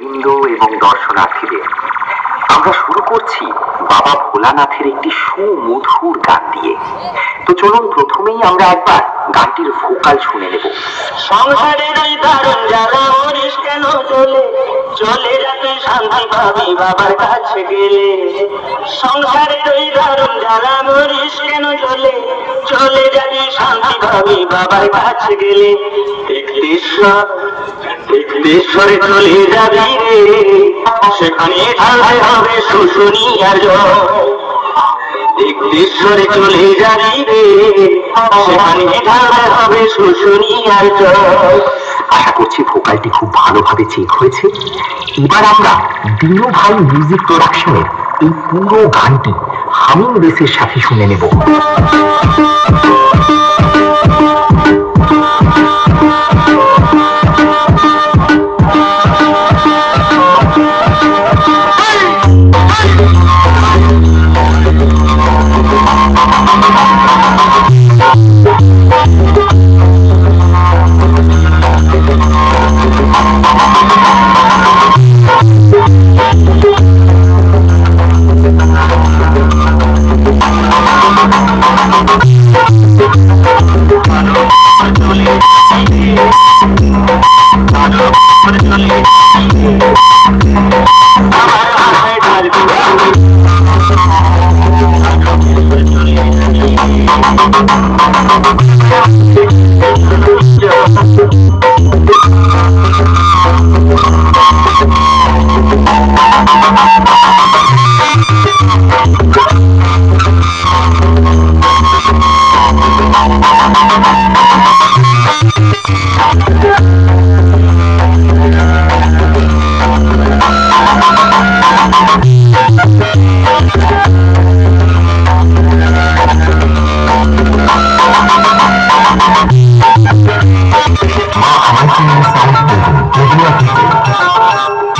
হিন্দু এবং দর্শনার্থীদের আমরা শুরু করছি বাবা ভোলানাথের একটি সুমধুর গান দিয়ে। তো চলুন প্রথমেই আমরা একবার গানটির ভোকাল শুনে নেব। সংসারের ওই দারুণ জ্বালা মরিস কেন চলে চলে যাতে শান্তি পাবি বাবার কাছে গেলে। সংসারের ওই দারুণ জ্বালা মরিস কেন চলে চলে যাবি শান্তি পাবি বাবার কাছে গেলে। দেশরে চলে যাবি রে, সেখানে ঢালতে হবে শুশুনিয়ার জল। দেশরে চলে যাবি রে, সেখানে ঢালতে হবে শুশুনিয়ার জল। আশা করছি ভোকালটি খুব ভালোভাবে চেক হয়েছে। এবার আমরা দিনু ভাই মিউজিক প্রোডাকশনের এই পুরো গানটি হামিং বেসের সাথে শুনে নেব।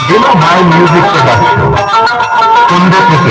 দিনু ভাই মিউজিক প্রোডাকশন সন্ধ্যা থেকে